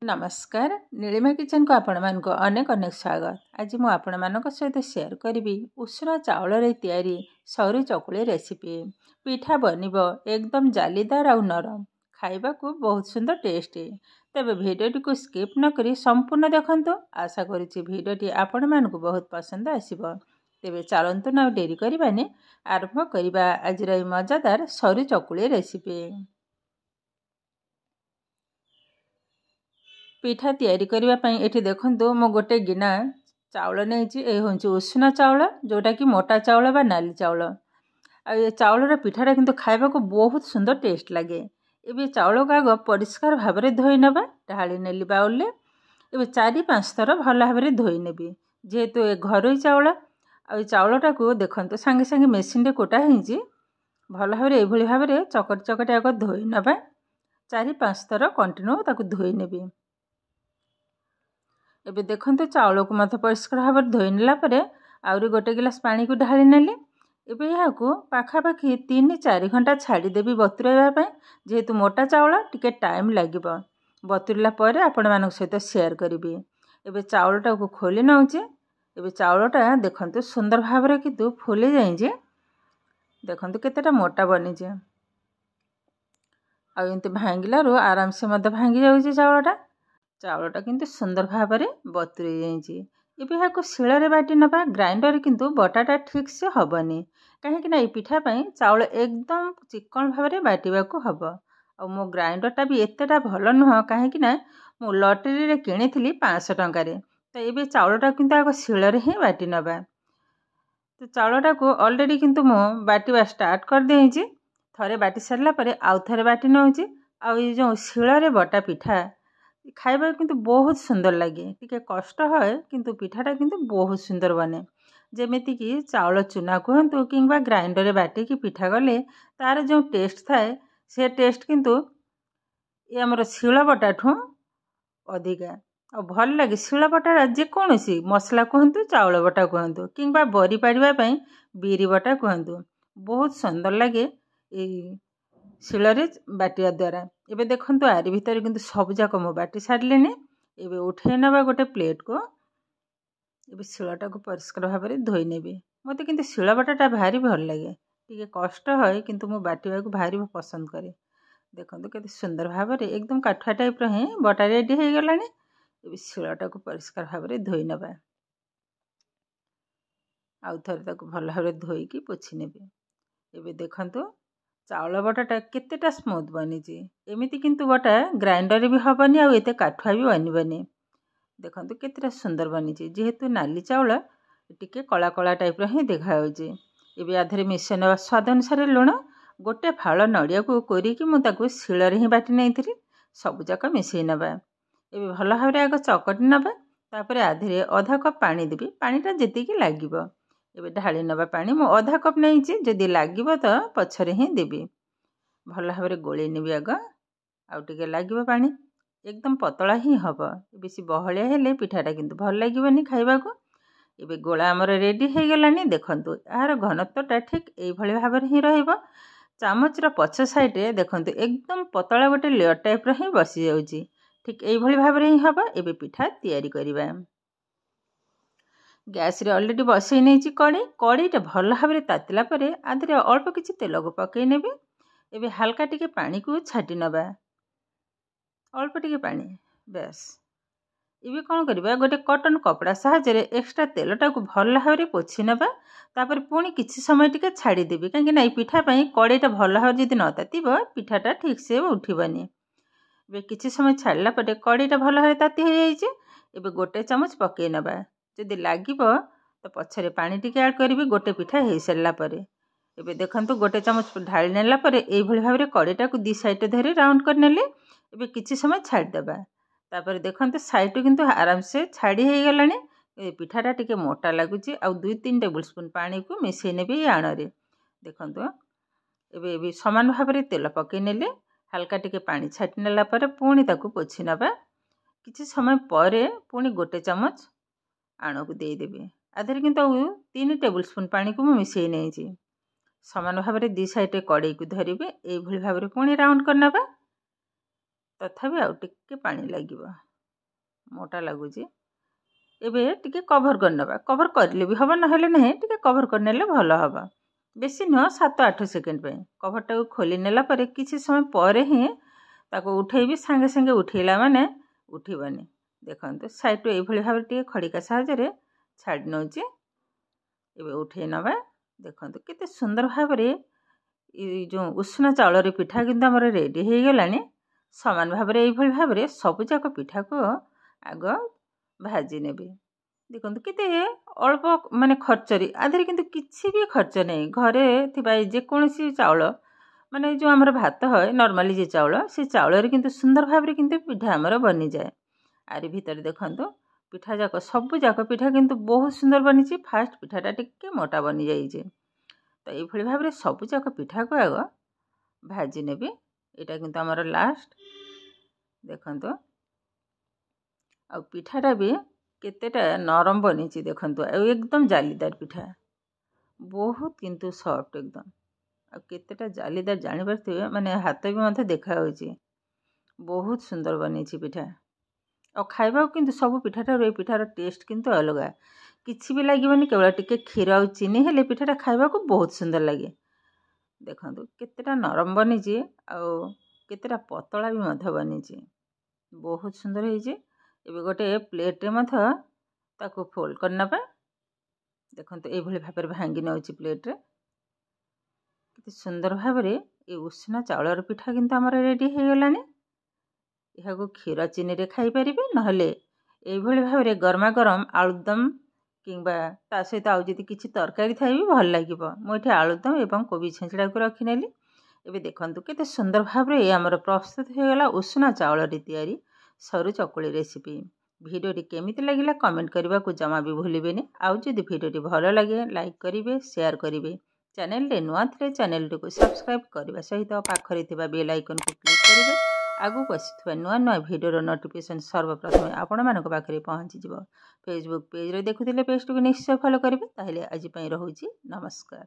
नमस्कार नीलिमा किचन को आपण मानक अनेक अनेक स्वागत। आज मु आपण मानक सहित शेयर करी उषुना चाउल तैयारी सरू चकुली रेसिपी। पिठा बनिब एकदम जालीदार और नरम, खाइबा को बहुत सुंदर टेस्टी। तेबे भिडियोटी को स्किप न करी संपूर्ण देखंतु। आशा करुछि भिडियोटी आपण मानक बहुत पसंद आसीबो। तेबे चलंतु न डेरी करिबानी आरंभ करिबा आज मजादार सरू चकुली रेसिपी। पिठा तैयारी करबा पई एठी देखंतु मो गोटे गिना चाउल नेछि। ए होंछि उषुना चाउल, जोटा कि मोटा चाउल बा नाली चाउल। आ ये चाउलर पिठाटा किंतु खाइबा को बहुत सुंदर टेस्ट लागे। एबे चाउल को आग परिष्कार भाबरे धोई नबा। ढाली नेली बाउले एबे 4-5 थर भल भाबरे धोई नेबी। जेहेतु ए घरोई चाउल आ चाउलटा को देखंतु संगे संगे मेसिन रे कोटा हिंची भल भाबरे एभली भाबरे चकट आग धोई नबा। 4-5 थर कंटिन्यू ताकू धोई नेबी। एबे देखंतु चाउल को मत परिष्कार भाबरे धोई नेला परे आउरी गोटे गिलास पानी को ढाली नेली। एबे यहाँ को पाखापाखि 3-4 घंटा छाड़ी देबी बतुराइबा पई। जेहेतु मोटा चाउल टिके टाइम लागिबो। बतुरला परे आपण मानक सहित शेयर करबी। एबे चाउलटा को खोली नउचे। एबे चाउलटा देखंतु सुंदर भाबरे कितु फुली जाई जे। देखंतु केतेटा मोटा बनी जे। आ एंते भांगिलारो आराम से मत भांगी जाउची चाउलटा। चाउलटा किंतु सुंदर भाबरे बतुरी जाइछि। एबे हाको शिଳରେ बाटी नबा। ग्राइंडर किंतु बटाटा ठीक से हबनी, काहे कि ना ए पिठा पई चाउल एकदम चिकन भाबरे बाटीबा को हबो। आ मो ग्राइंडरटा भी एतेटा भलो नुह, काहे कि ना मो लॉटरी रे किनिथिली 500 टंका रे। तो एबे चाउलटा किंतु आको शिଳରେ ही बाटी नबा। तो चाउलटा को ऑलरेडी किंतु मो बाटीबा स्टार्ट कर देइछि। थरे बाटी सरला परे आउ थरे बाटी नउछि। आ ए जो शिଳରେ बटा पिठा खाइबा किंतु बहुत सुंदर लगे। टिके कष्ट है किंतु पिठाटा किंतु बहुत सुंदर बने। जेमिति कि चाउल चूना कहतु किंबा ग्राइंडर बाटी की पिठा गले तार जो टेस्ट थाए से टेस्ट किंतु ये हमर शिळ बटाठू अधिका और भल लगे। शिळ बटा जे कोनोसी मसला कहतु, चाउल बटा कहतु किंबा बरी पाड़िबा पई बीरी बटा कहतु, बहुत सुंदर लगे ए शिଳରେ बाटिया द्वारा। एबे देखंतु आरी भितर किंतु सब जाक मो बाटी सारलेने। एबे उठे नबा गोटे प्लेट को। एबे शिळटा को परिष्कार भाबरे धोई नेबे। मते किंतु शिळ बटाटा भारी भल लागे। टिके कष्ट है किंतु मो बाटिबा को भारी पसंद करे। देखंतु केते सुंदर भाबरे एकदम काठुआ टाइप रे हे बटा रेडी हे गलानी। एबे शिळटा को परिष्कार भाबरे धोई नबा। आउ थरे ताको भल भाबरे धोई की पोछि नेबे। एबे देखंतु चाउल बटाटा केतेटा स्मूथ बनीची। एमिति किंतु बटा ग्राइंडर भी हबनी आ एते काठुआ भी बनिबनी। देखंतु केतेटा सुंदर बनीची। जेहेतु नाली चाउल टिके कला कला टाइप रे ही देखा होची। एबे आधरे मिशन स्वाद अनुसार लुण, गोटे फाळ नडिया को कोरी की मु ताको शिଳରେ ही बाटी नैथिली। सब जाक मिसई नबा। एबे भल भाबरे आग चकटी नबा। तापरे आधरे आधा कप पानी देबी। पानीटा जेतिकी लागिबो। एबे ढाली नबा पानी मु आधा कप नैछि। जदि लागिबो त पछरे ही देबी। भल भाबरे गोळी नेबी आग। आउ टिके लागिबो पानी। एकदम पतला ही हबो। बेसी बहलिया हेले पिठाटा किंतु भल लागिबनी खाइबा को। एबे गोळा हमर रेडी हे गलानी। देखंतु आहार घनत्वटा ठीक एई भली भाबरे ही रहइबो। चामच रो पछ साइड रे देखंतु एकदम पतला गोटे लेयर टाइप रो ही बसी जाउची। ठीक एई भली भाबरे ही हबो। एबे पिठा तैयारी करिबा। गैस रे ऑलरेडी बसई नेछि कड़ीटा भल भाबरे तातिला परे आधरे अल्प किछि तेल को पकई नेबी। एबे हल्का टिके पानी को छाटी नबा। अल्प टिके पानी बस। एबे कोन करबा गोटे कॉटन कपड़ा सहायरे एक्स्ट्रा तेलटा को भल भाबरे पोछि नबा। तापर पुणी किछि समय टिके छाड़ी देबी, काहे कि ना पिठा पई कड़ीटा भल भाबरे जदि न तातिबो पिठाटा ठीक से उठिबनी। एबे किछि समय छाड़ला परे कड़ीटा भल भाबरे ताति हे जाइछि। एबे गोटे चामच पकई नबा। जदि लागिबो तो पछरे पानी टिके ऐड करबी गोटे पिठा हे सरला परे। एबे देखंतु गोटे चामच ढाली नेला परे एई भली भाबरे कड़ीटा को दी साइड धरि राउंड कर नेले। एबे किछि समय छाड़ी देबा। तापर देखंतु साइड किंतु आराम से छाड़ी हे गलानी। ए पिठाटा टिके मोटा लागुची। आ 2-3 टेबुलस्पून पानी को मिसई नेबी आण रे। देखंतु एबे समान भाबरे तेल पकई नेले। हल्का टिके पानी छाटी नेला परे पुणी ताको पोछि नबा। किछि समय परे पुणी गोटे चामच आण को दे देबे। आधरे किंतु 3 टेबुलस्पून पानी को मिसई नेछि। समान भाबरे दी साइड कड़ई को धरिबे। एई भली भाबरे पुणी राउंड कर नबा। तथापि आउ टिके पानी लागिबो। मोटा लगुच एबे टिके कभर करनबा कभर करले भी हबा नहेले नहीं टिके कभर करनेले भल हबा बेसी नुह 7-8 सेकेंड पे कभरटा खोली नेला परे किछि समय पर ही ताको उठेबी संगे संगे उठेला माने उठिबनी देखंतु साइड ए भली भाबे टिके खड़िका साहाय्य छाड़ी नउची एबे उठे नबा देखंतु केते सुंदर भाबरे जो उष्ण चाउल पिठा किंतु हमर रेडी हो गलानी समान भाबरे ए भली भाबरे सब जाक पिठा को आग भाजी नेबे देखंतु केते अल्प माने खर्चरी आधरे किंतु किछि भी खर्च नहीं घरे थिबा जे कोनसी चाउल माने जो हमर भात है नॉर्मली जे चाउल से चाउल रे किंतु सुंदर भाबरे किंतु पिठा हमर बनी जाए आरी भीतर देखंतु पिठा जाक सब जाक पिठा किंतु बहुत सुंदर बनी फास्ट पिठाटा टिके मोटा बनी जाइए तो ये भाव सब जाक पिठा को आग भाजी नेबी यहाँ किंतु आमर लास्ट देखंतु आ पिठाटा भी केतेटा नरम बनी देखंतु एकदम जालीदार पिठा बहुत किंतु सॉफ्ट एकदम आ केतेटा जालीदार जानी पारथिबे माने हाथ भी मते देखा होची बहुत सुंदर बनी पिठा और खाइबा किंतु सब पिठाटा ए पिठार टेस्ट किंतु अलग किछि भी लागबनी केवल टिके क्षीर आ चीनी हेले पिठाटा खाइबा को बहुत सुंदर लगे देखंतु केतेटा नरम बनी आ केतेटा पतला भी मध्य बनी बहुत सुंदर होइजे एबे गोटे प्लेट रे मध्य ताको फोल्ड करना पा देखंतु ए भली भाबरे भांगी नउची प्लेट रे केते सुंदर भाबरे ए उष्ण चाउलर पिठा किंतु हमर रेडी हो गलानी यहाँ क्षीर चीनी रे खाई परिबे नहले ए भली भाबरे गरमा गरम आलुदम किंबा ता सहित आउ जदि किछि तरकारी थाइबे भल लागिबो मो एठी आलुदम एवं कोबी छेंचड़ा को रखि नेली एबे देखंतु केते सुंदर भाबरे ए हमर प्रस्तुत हो गला उष्ण चाउल रे तयारी सरू चकुली रेसिपी भिडियोटी केमिति लागिला कमेंट करबा को जमा भी भूलिबेनी आउ जदि भिडियोटी भल लागे लाइक करिवे शेयर करिवे चैनल रे नुआ थले चैनल को सब्सक्राइब करबा सहित पाखरे थिबा बेल आइकन को क्लिक करिवे आगु आसुवा नुआ नुआ भिडियोर नोटिफिकेशन सर्वप्रथम आपण मानक पाखरे पहुँची जिवो फेसबुक पेज रे देखुथिले पेज को निश्चय फॉलो करिवे ताहले आज पई रहउची नमस्कार।